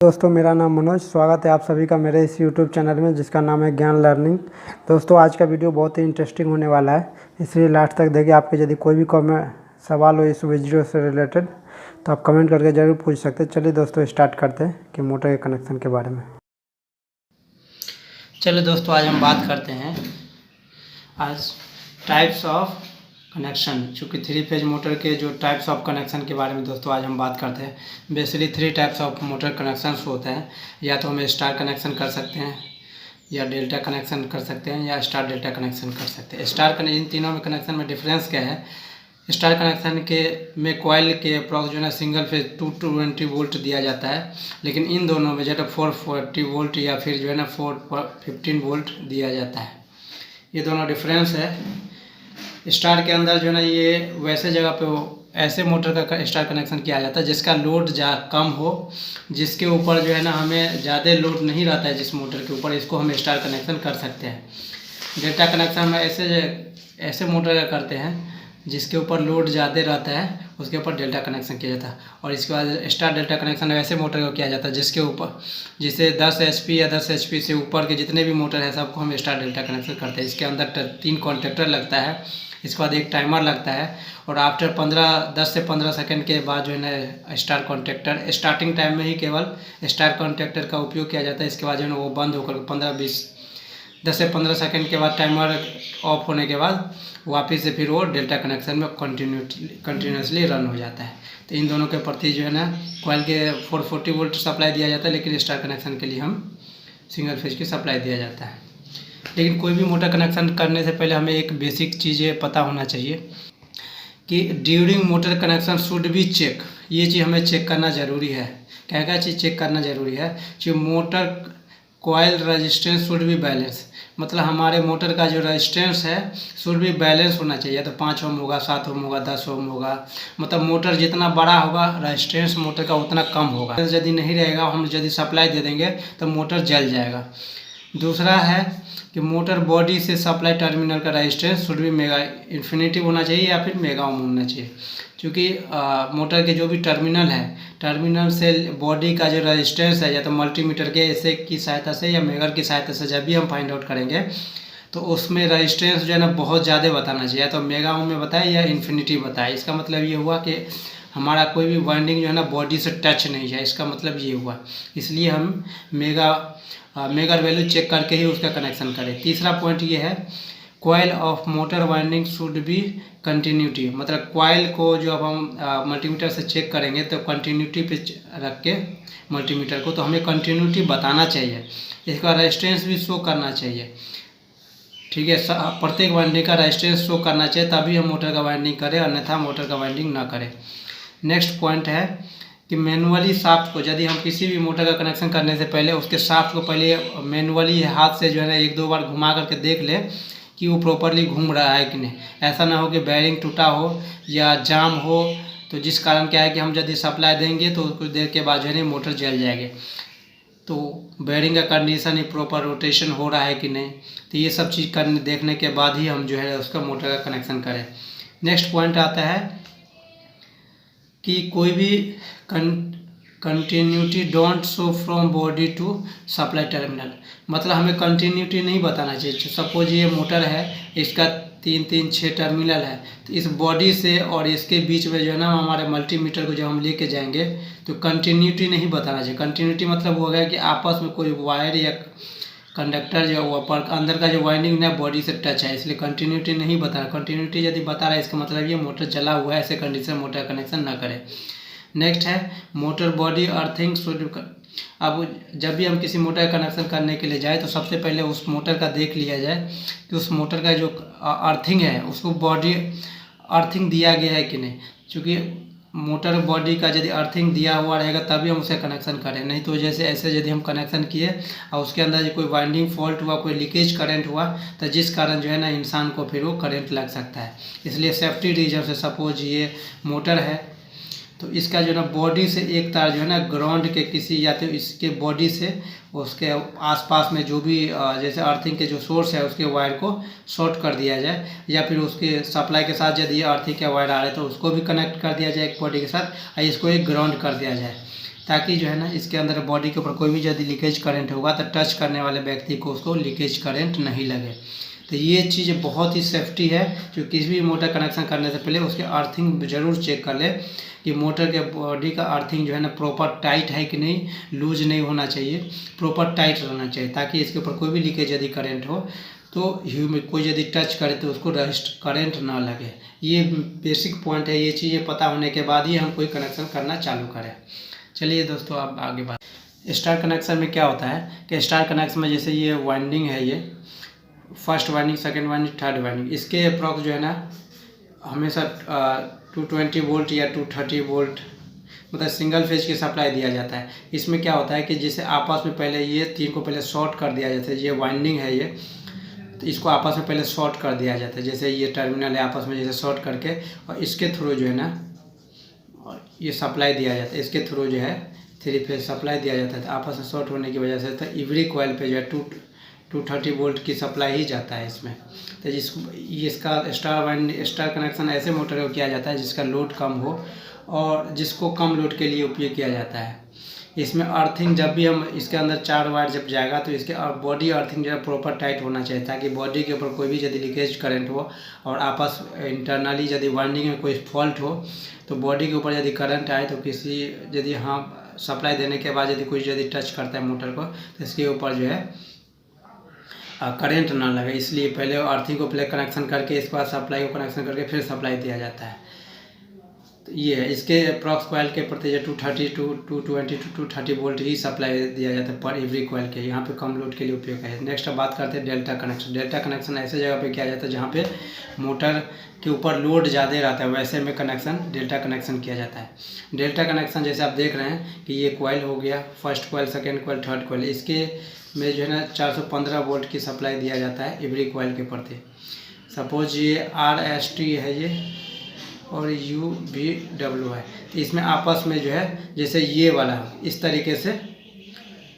दोस्तों मेरा नाम मनोज, स्वागत है आप सभी का मेरे इस यूट्यूब चैनल में जिसका नाम है ज्ञान लर्निंग। दोस्तों आज का वीडियो बहुत ही इंटरेस्टिंग होने वाला है, इसलिए लास्ट तक देखिए। आपके यदि कोई भी सवाल हो इस वीडियो से रिलेटेड तो आप कमेंट करके ज़रूर पूछ सकते हैं। चलिए दोस्तों स्टार्ट करते हैं कि मोटर के कनेक्शन के बारे में। चलिए दोस्तों आज हम बात करते हैं आज टाइप्स ऑफ कनेक्शन। चूँकि 3 फेज मोटर के जो टाइप्स ऑफ कनेक्शन के बारे में दोस्तों आज हम बात करते हैं। Basically 3 types of motor connections होते हैं। या तो हम स्टार कनेक्शन कर सकते हैं, या डेल्टा कनेक्शन कर सकते हैं, या स्टार डेल्टा कनेक्शन कर सकते हैं। इन तीनों में कनेक्शन में डिफरेंस क्या है? स्टार कनेक्शन के में कॉइल के अप्रॉक्स जो है सिंगल फेज 220 वोल्ट दिया जाता है, लेकिन इन दोनों में जो है 440 वोल्ट या फिर जो है ना 415 वोल्ट दिया जाता है। ये दोनों डिफरेंस है। स्टार के अंदर जो है ना ये वैसे जगह पे ऐसे मोटर का स्टार कनेक्शन किया जाता है जिसका लोड कम हो, जिसके ऊपर जो है ना हमें ज़्यादा लोड नहीं रहता है जिस मोटर के ऊपर, इसको हम स्टार कनेक्शन कर सकते हैं। डेल्टा कनेक्शन में ऐसे मोटर का करते हैं जिसके ऊपर लोड ज़्यादा रहता है, उसके ऊपर डेल्टा कनेक्शन किया जाता है। और इसके बाद स्टार डेल्टा कनेक्शन ऐसे मोटर को किया जाता है जिसके ऊपर जिसे 10 HP या 10 HP से ऊपर के जितने भी मोटर है सबको हम स्टार डेल्टा कनेक्शन करते हैं। इसके अंदर 3 कॉन्टैक्टर लगता है, इसके बाद एक टाइमर लगता है, और आफ्टर 10 से 15 सेकंड के बाद जो है ना स्टार कॉन्टैक्टर, स्टार्टिंग टाइम में ही केवल स्टार कॉन्टैक्टर का उपयोग किया जाता है। इसके बाद जो है ना वो बंद होकर 10 से 15 सेकंड के बाद टाइमर ऑफ होने के बाद वापस से फिर वो डेल्टा कनेक्शन में कंटिन्यूसली रन हो जाता है। तो इन दोनों के प्रति जो है ना कॉइल के 440 वोल्ट सप्लाई दिया जाता है, लेकिन स्टार कनेक्शन के लिए हम सिंगल फेज की सप्लाई दिया जाता है। लेकिन कोई भी मोटर कनेक्शन करने से पहले हमें एक बेसिक चीज़ें पता होना चाहिए कि during motor connection should be check. ये चीज़ हमें चेक करना ज़रूरी है। क्या चीज़ चेक करना ज़रूरी है? जो motor coil resistance should be balance, मतलब हमारे मोटर का जो रेजिस्टेंस है शुड बी बैलेंस होना चाहिए। तो 5 ओम होगा, 7 ओम होगा, 10 ओम होगा, मतलब मोटर जितना बड़ा होगा रेजिस्टेंस मोटर का उतना कम होगा। यदि नहीं रहेगा, हम यदि सप्लाई दे देंगे तो मोटर जल जाएगा। दूसरा है कि मोटर बॉडी से सप्लाई टर्मिनल का रेजिस्टेंस शुड भी मेगा इन्फिनिटी होना चाहिए या फिर मेगा ओम होना चाहिए। क्योंकि मोटर के जो भी टर्मिनल है, टर्मिनल से बॉडी का जो रेजिस्टेंस है या तो मल्टीमीटर के ऐसे की सहायता से या मेगर की सहायता से जब भी हम फाइंड आउट करेंगे तो उसमें रेजिस्टेंस जो है ना बहुत ज़्यादा बताना चाहिए। तो मेगा ओम में बताए या इन्फिनिटी बताए। इसका मतलब ये हुआ कि हमारा कोई भी वाइंडिंग जो है ना बॉडी से टच नहीं है, इसका मतलब ये हुआ। इसलिए हम मेगर वैल्यू चेक करके ही उसका कनेक्शन करें। तीसरा पॉइंट ये है coil of motor winding should be continuity, मतलब कॉइल को जो अब हम मल्टीमीटर से चेक करेंगे तो कंटिन्यूटी पे रख के मल्टीमीटर को, तो हमें कंटिन्यूटी बताना चाहिए। इसका रेजिस्टेंस भी शो करना चाहिए, ठीक है। प्रत्येक वाइंडिंग का रेजिस्टेंस शो करना चाहिए, तभी हम मोटर का वाइंडिंग करें, अन्यथा मोटर का वाइंडिंग ना करें। नेक्स्ट पॉइंट है कि मैनुअली शाफ्ट को, यदि हम किसी भी मोटर का कनेक्शन करने से पहले उसके शाफ्ट को पहले मैनुअली हाथ से जो है ना 1-2 बार घुमा करके देख ले कि वो प्रॉपरली घूम रहा है कि नहीं। ऐसा ना हो कि बेयरिंग टूटा हो या जाम हो, तो जिस कारण क्या है कि हम यदि सप्लाई देंगे तो कुछ देर के बाद जो है मोटर जल जाएगी। तो बेयरिंग का कंडीशन ही प्रॉपर रोटेशन हो रहा है कि नहीं, तो ये सब चीज़ देखने के बाद ही हम जो है उसका मोटर का कनेक्शन करें। नेक्स्ट पॉइंट आता है कि कोई भी continuity don't show from body to supply terminal, मतलब हमें कंटिन्यूटी नहीं बताना चाहिए। सपोज ये मोटर है, इसका 3-3-6 टर्मिनल है, तो इस बॉडी से और इसके बीच में जो है ना हमारे मल्टीमीटर को जब हम लेके जाएंगे तो कंटिन्यूटी नहीं बताना चाहिए। कंटिन्यूटी मतलब हो गया कि आपस में कोई वायर या कंडक्टर जो ऊपर अंदर का जो वाइंडिंग है बॉडी से टच है, इसलिए कंटिन्यूटी नहीं बता रहा। कंटिन्यूटी यदि बता रहा है इसका मतलब ये मोटर जला हुआ है, ऐसे कंडीशन मोटर कनेक्शन ना करें। नेक्स्ट है मोटर बॉडी अर्थिंग शुड। अब जब भी हम किसी मोटर का कनेक्शन करने के लिए जाए तो सबसे पहले उस मोटर का देख लिया जाए कि उस मोटर का जो अर्थिंग है उसको बॉडी अर्थिंग दिया गया है कि नहीं। क्योंकि मोटर बॉडी का यदि अर्थिंग दिया हुआ रहेगा तभी हम उसे कनेक्शन करें, नहीं तो जैसे ऐसे यदि हम कनेक्शन किए और उसके अंदर कोई वाइंडिंग फॉल्ट हुआ, कोई लीकेज करंट हुआ, तो जिस कारण जो है ना इंसान को फिर वो करंट लग सकता है। इसलिए सेफ्टी रीजन से सपोज ये मोटर है तो इसका जो है ना बॉडी से एक तार जो है ना ग्राउंड के किसी या तो इसके बॉडी से उसके आसपास में जो भी जैसे अर्थिंग के जो सोर्स है उसके वायर को शॉर्ट कर दिया जाए, या फिर उसके सप्लाई के साथ यदि अर्थिंग का वायर आ रहा है तो उसको भी कनेक्ट कर दिया जाए एक बॉडी के साथ, और इसको एक ग्राउंड कर दिया जाए। ताकि जो है ना इसके अंदर बॉडी के ऊपर कोई भी यदि लीकेज करंट होगा तो टच करने वाले व्यक्ति को उसको लीकेज करंट नहीं लगे। तो ये चीज़ बहुत ही सेफ्टी है, जो किसी भी मोटर कनेक्शन करने से पहले उसके अर्थिंग ज़रूर चेक कर ले कि मोटर के बॉडी का अर्थिंग जो है ना प्रॉपर टाइट है कि नहीं, लूज नहीं होना चाहिए, प्रॉपर टाइट रहना चाहिए, ताकि इसके ऊपर कोई भी लीकेज यदि करंट हो तो कोई यदि टच करे तो उसको रजिस्ट करंट ना लगे। ये बेसिक पॉइंट है। ये चीज़ें पता होने के बाद ही हम कोई कनेक्शन करना चालू करें। चलिए दोस्तों अब आगे बात। स्टार कनेक्शन में क्या होता है कि स्टार कनेक्शन में जैसे ये वाइंडिंग है, ये first winding, second winding, third winding, इसके अप्रॉक्स जो है ना हमेशा 220 वोल्ट या 230 वोल्ट मतलब सिंगल फेज की सप्लाई दिया जाता है। इसमें क्या होता है कि जैसे आपस में पहले ये तीन को पहले शॉर्ट कर दिया जाता है। ये वाइंडिंग है ये, तो इसको आपस में पहले शॉर्ट कर दिया जाता है। जैसे ये टर्मिनल है, आपस में जैसे शॉर्ट करके और इसके थ्रू जो है ना ये सप्लाई दिया जाता है। इसके थ्रू जो है 3 फेज सप्लाई दिया जाता है। तो आपस में शॉर्ट होने की वजह से तो एवरी कॉइल पे जो है 230 वोल्ट की सप्लाई ही जाता है इसमें। तो इसका स्टार कनेक्शन ऐसे मोटर को किया जाता है जिसका लोड कम हो और जिसको कम लोड के लिए उपयोग किया जाता है। इसमें अर्थिंग जब भी हम इसके अंदर 4 वायर जब जाएगा तो इसके बॉडी अर्थिंग जो है प्रॉपर टाइट होना चाहिए, ताकि बॉडी के ऊपर कोई भी यदि लीकेज करंट हो और आपस इंटरनली यदि वाइंडिंग में कोई फॉल्ट हो तो बॉडी के ऊपर यदि करंट आए तो किसी यदि सप्लाई देने के बाद यदि कोई यदि टच करता है मोटर को तो इसके ऊपर जो है करंट ना लगे। इसलिए पहले अर्थिंग को पहले कनेक्शन करके इसके बाद सप्लाई को कनेक्शन करके फिर सप्लाई दिया जाता है। तो ये है इसके अप्रॉक्स कॉइल के प्रति 230 to 220 to 230 volt he supply दिया जाता है पर एवरी कॉइल के। यहाँ पे कम लोड के लिए उपयोग है। नेक्स्ट अब बात करते हैं डेल्टा कनेक्शन। डेल्टा कनेक्शन ऐसे जगह पे किया जाता है जहाँ पे मोटर के ऊपर लोड ज़्यादा रहता है, वैसे में कनेक्शन डेल्टा कनेक्शन किया जाता है। डेल्टा कनेक्शन जैसे आप देख रहे हैं कि ये कॉइल हो गया, first coil, second coil, third coil, इसके में जो है ना 415 वोल्ट की सप्लाई दिया जाता है एवरी कॉइल के प्रति। सपोज ये RST है ये और UVW है, तो इसमें आपस में जो है जैसे ये वाला इस तरीके से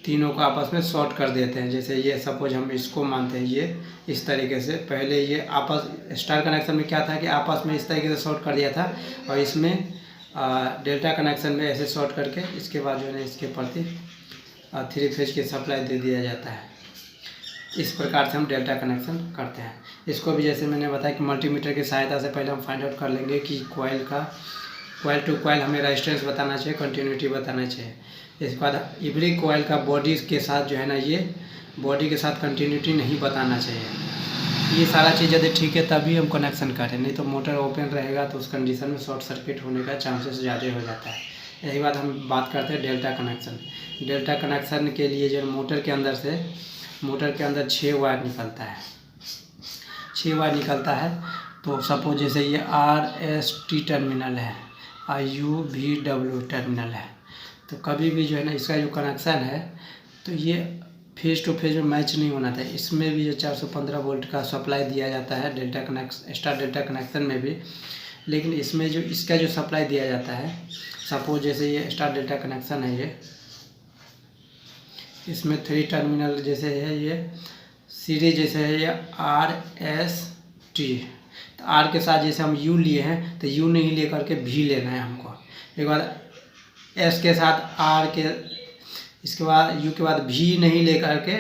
तीनों को आपस में शॉर्ट कर देते हैं। जैसे ये सपोज हम इसको मानते हैं, ये इस तरीके से पहले ये आपस स्टार कनेक्शन में क्या था कि आपस में इस तरीके से शॉर्ट कर दिया था और इसमें डेल्टा कनेक्शन में ऐसे शॉर्ट करके इसके बाद जो है ना इसके प्रति 3 फेज की सप्लाई दे दिया जाता है। इस प्रकार से हम डेल्टा कनेक्शन करते हैं। इसको भी जैसे मैंने बताया कि मल्टीमीटर की सहायता से पहले हम फाइंड आउट कर लेंगे कि कॉइल टू कॉइल हमें रेजिस्टेंस बताना चाहिए, कंटिन्यूटी बताना चाहिए। इसके बाद एवरी कॉइल का बॉडी के साथ जो है ना ये बॉडी के साथ कंटिन्यूटी नहीं बताना चाहिए। ये सारा चीज़ यदि ठीक है तभी हम कनेक्शन करें, नहीं तो मोटर ओपन रहेगा तो उस कंडीशन में शॉर्ट सर्किट होने का चांसेस ज़्यादा हो जाता है। यही बात हम बात करते हैं डेल्टा कनेक्शन। डेल्टा कनेक्शन के लिए जो मोटर के अंदर 6 वायर निकलता है। 6 वायर निकलता है। तो सपोज जैसे ये RST टर्मिनल है और UVW टर्मिनल है, तो कभी भी जो है ना इसका जो कनेक्शन है तो ये फेज टू फेज में मैच नहीं होना था। इसमें भी जो 415 वोल्ट का सप्लाई दिया जाता है स्टार डेल्टा कनेक्शन में भी, लेकिन इसमें जो इसका जो सप्लाई दिया जाता है, सपोज जैसे ये स्टार डेल्टा कनेक्शन है, ये इसमें 3 टर्मिनल जैसे है, ये सीरीज जैसे है ये RST। तो R के साथ जैसे हम U लिए हैं तो U नहीं ले करके V लेना है हमको। एक बार S के साथ R के, इसके बाद U के बाद V नहीं ले करके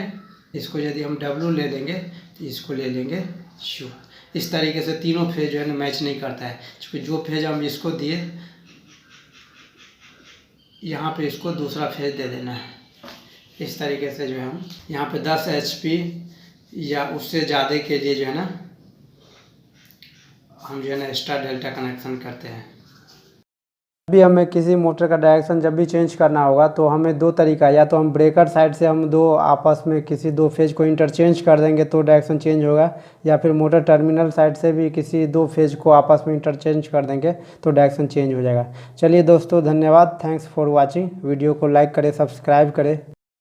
इसको यदि हम W ले लेंगे तो इसको ले लेंगे U। इस तरीके से तीनों फेज जो है ना मैच नहीं करता है, क्योंकि जो फेज हम इसको दिए यहाँ पे इसको दूसरा फेज दे देना है। इस तरीके से जो है हम यहाँ पे 10 HP या उससे ज़्यादा के लिए जो है ना हम जो है ना स्टार डेल्टा कनेक्शन करते हैं। अभी हमें किसी मोटर का डायरेक्शन जब भी चेंज करना होगा तो हमें 2 तरीका, या तो हम ब्रेकर साइड से हम 2 आपस में किसी 2 फेज को इंटरचेंज कर देंगे तो डायरेक्शन चेंज होगा, या फिर मोटर टर्मिनल साइड से भी किसी 2 फेज को आपस में इंटरचेंज कर देंगे तो डायरेक्शन चेंज हो जाएगा। चलिए दोस्तों, धन्यवाद, थैंक्स फॉर वॉचिंग। वीडियो को लाइक करें, सब्सक्राइब करें।